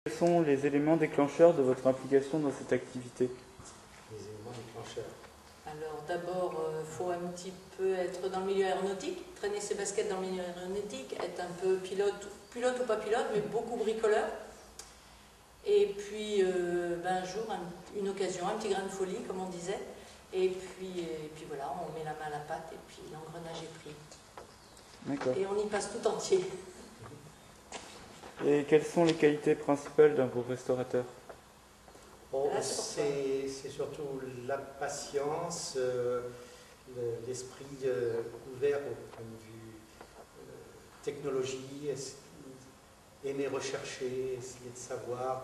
Quels sont les éléments déclencheurs de votre implication dans cette activité? Les éléments déclencheurs. Alors d'abord, il faut un petit peu être dans le milieu aéronautique, traîner ses baskets dans le milieu aéronautique, être un peu pilote ou pas pilote, mais beaucoup bricoleur. Et puis un jour, une occasion, un petit grain de folie, comme on disait. Et puis voilà, on met la main à la pâte et puis l'engrenage est pris. D'accord. Et on y passe tout entier. Et quelles sont les qualités principales d'un bon restaurateur? C'est surtout la patience, l'esprit ouvert au point de vue technologie, aimer rechercher, essayer de savoir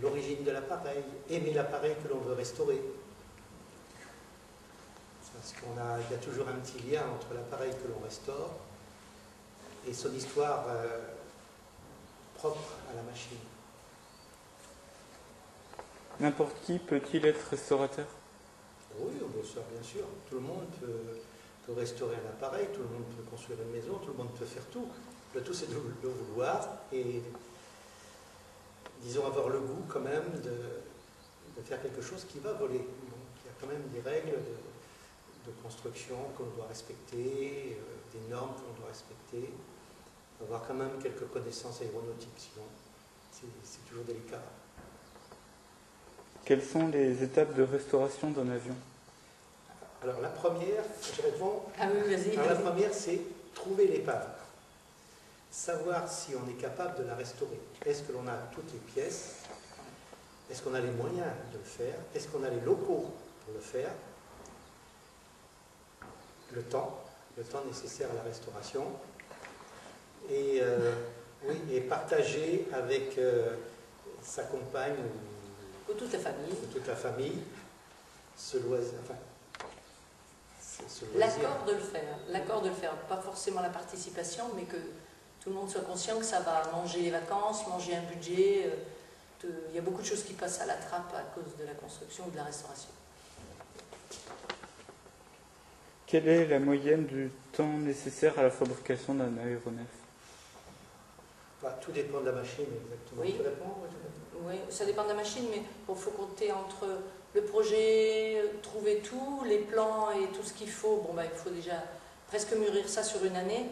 l'origine de l'appareil, aimer l'appareil que l'on veut restaurer. Parce qu'il y a toujours un petit lien entre l'appareil que l'on restaure et son histoire propre à la machine. N'importe qui peut-il être restaurateur? Oui, bien sûr. Tout le monde peut restaurer un appareil, tout le monde peut construire une maison, tout le monde peut faire tout. Le tout, c'est de le vouloir et, disons, avoir le goût quand même de faire quelque chose qui va voler. Donc, il y a quand même des règles de construction qu'on doit respecter, des normes qu'on doit respecter, avoir quand même quelques connaissances aéronautiques, sinon c'est toujours délicat. Quelles sont les étapes de restauration d'un avion? Alors la première, je réponds. Ah oui, vas-y. Alors la première, c'est trouver l'épave. Savoir si on est capable de la restaurer. Est-ce que l'on a toutes les pièces? Est-ce qu'on a les moyens de le faire? Est-ce qu'on a les locaux pour le faire? Le temps nécessaire à la restauration. Et, oui, et partager avec sa compagne Ou toute la famille. ou toute la famille ce loisir. Enfin, L'accord de le faire. Pas forcément la participation, mais que tout le monde soit conscient que ça va manger les vacances, manger un budget. Il y a beaucoup de choses qui passent à la trappe à cause de la construction ou de la restauration. Quelle est la moyenne du temps nécessaire à la fabrication d'un aéronef? Tout dépend de la machine, exactement. Oui. Tu réponds? Oui, ça dépend de la machine, mais il faut compter entre le projet, trouver tout, les plans et tout ce qu'il faut. Il faut déjà presque mûrir ça sur une année.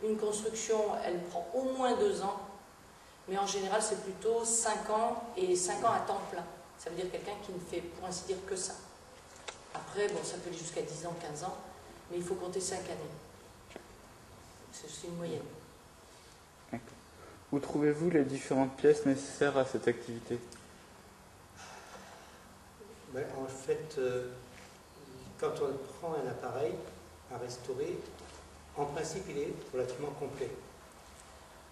Une construction, elle prend au moins 2 ans, mais en général, c'est plutôt 5 ans et 5 ans à temps plein. Ça veut dire quelqu'un qui ne fait, pour ainsi dire, que ça. Après, ça peut aller jusqu'à 10 ans, 15 ans, mais il faut compter 5 années. C'est une moyenne. Où trouvez-vous les différentes pièces nécessaires à cette activité? En fait, quand on prend un appareil à restaurer, en principe, il est relativement complet.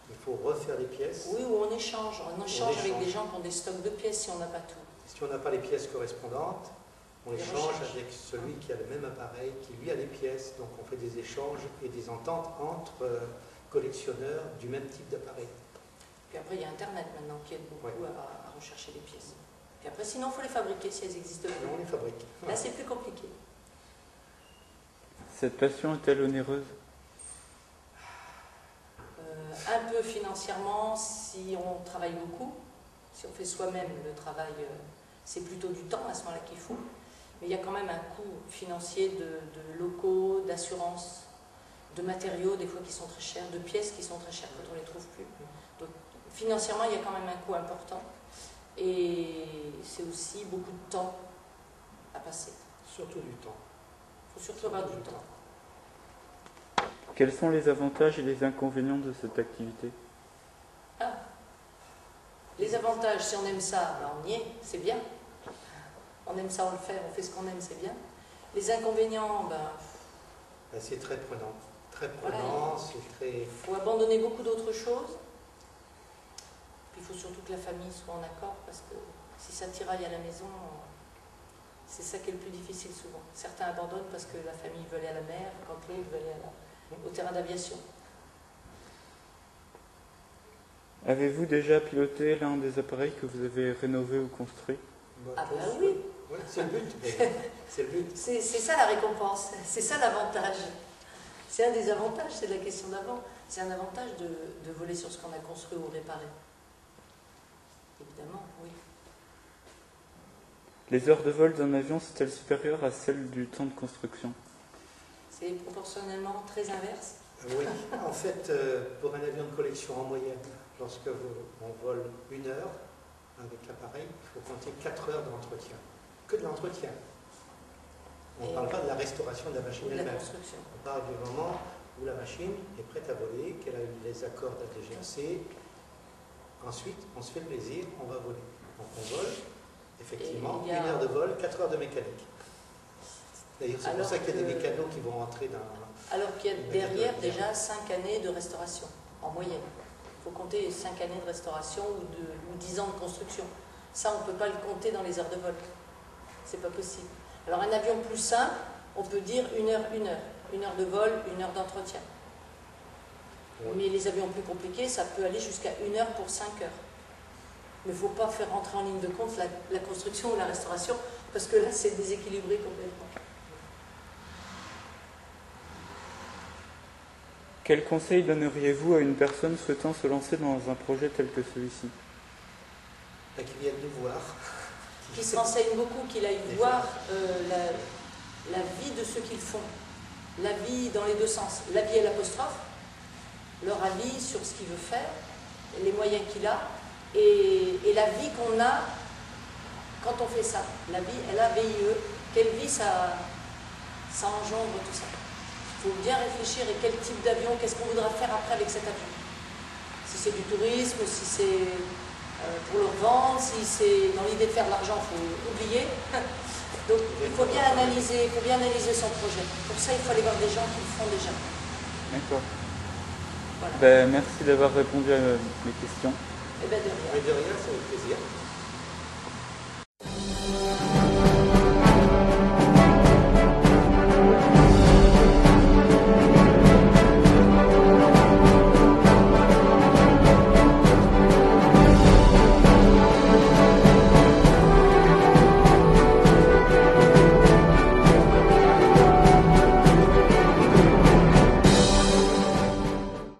Il faut refaire les pièces. Oui, ou on échange. On échange avec des gens qui ont des stocks de pièces si on n'a pas tout. Si on n'a pas les pièces correspondantes, on échange avec celui qui a le même appareil, qui lui a les pièces. Donc on fait des échanges et des ententes entre collectionneurs du même type d'appareil. Puis après, il y a Internet maintenant qui aide beaucoup à rechercher les pièces. Puis après, sinon, il faut les fabriquer si elles existent. Et on les fabrique. Là, c'est plus compliqué. Cette passion est-elle onéreuse? Un peu financièrement, si on travaille beaucoup. Si on fait soi-même le travail, c'est plutôt du temps à ce moment-là qu'il faut. Mais il y a quand même un coût financier de locaux, d'assurance, de matériaux, des fois qui sont très chers, de pièces qui sont très chères quand on ne les trouve plus. Donc, financièrement, il y a quand même un coût important. Et c'est aussi beaucoup de temps à passer. Surtout du temps. Il faut surtout avoir du temps. Quels sont les avantages et les inconvénients de cette activité? Les avantages, si on aime ça, on y est, c'est bien. On on aime ça, on le fait, on fait ce qu'on aime, c'est bien. Les inconvénients, c'est très prenant. Très voilà, prenant, c'est très... il faut abandonner beaucoup d'autres choses. Puis il faut surtout que la famille soit en accord, parce que si ça tiraille à la maison, c'est ça qui est le plus difficile souvent. Certains abandonnent parce que la famille veut aller à la mer, quand l'autre veut aller au terrain d'aviation. Avez-vous déjà piloté l'un des appareils que vous avez rénové ou construit? Ah ben oui. Ouais, c'est le but. C'est le but. C'est ça la récompense, c'est ça l'avantage. C'est un des avantages, c'est la question d'avant. C'est un avantage de voler sur ce qu'on a construit ou réparé. Évidemment, oui. Les heures de vol d'un avion sont-elles supérieures à celles du temps de construction? C'est proportionnellement très inverse. Oui, en fait, pour un avion de collection en moyenne, lorsque on vole 1 heure avec l'appareil, il faut compter 4 heures d'entretien. Que de l'entretien. On ne parle pas de la restauration de la machine De la elle-même. construction. On parle du moment où la machine est prête à voler, qu'elle a eu les accords d'ATGRC. Ensuite, on se fait plaisir, on va voler. Donc on vole, effectivement, 1 heure de vol, 4 heures de mécanique. D'ailleurs, c'est pour ça qu'il y a des mécanos qui vont rentrer dans... Alors qu'il y a derrière déjà 5 années de restauration, en moyenne. Il faut compter 5 années de restauration ou 10 ans de construction. Ça, on ne peut pas le compter dans les heures de vol. C'est pas possible. Alors un avion plus simple, on peut dire 1 heure, 1 heure. 1 heure de vol, 1 heure d'entretien. Mais les avions plus compliqués, ça peut aller jusqu'à 1 heure pour 5 heures. Mais il ne faut pas faire rentrer en ligne de compte la construction ou la restauration, parce que là, c'est déséquilibré complètement. Quel conseil donneriez-vous à une personne souhaitant se lancer dans un projet tel que celui-ci? Qui viennent nous voir. Qui se renseignent beaucoup, qu'il aille voir la vie de ceux qu'ils font. La vie dans les deux sens. La vie à l'apostrophe, leur avis sur ce qu'il veut faire, les moyens qu'il a, et la vie qu'on a quand on fait ça. La vie, LAVIE, quelle vie ça engendre tout ça. Il faut bien réfléchir et quel type d'avion, qu'est-ce qu'on voudra faire après avec cet avion. Si c'est du tourisme, si c'est pour le revendre, si c'est dans l'idée de faire de l'argent, il faut oublier. Donc il faut bien analyser son projet. Pour ça, il faut aller voir des gens qui le font déjà. D'accord. Voilà. Ben, merci d'avoir répondu à mes questions. Et bien de rien. Mais de rien, c'est avec plaisir.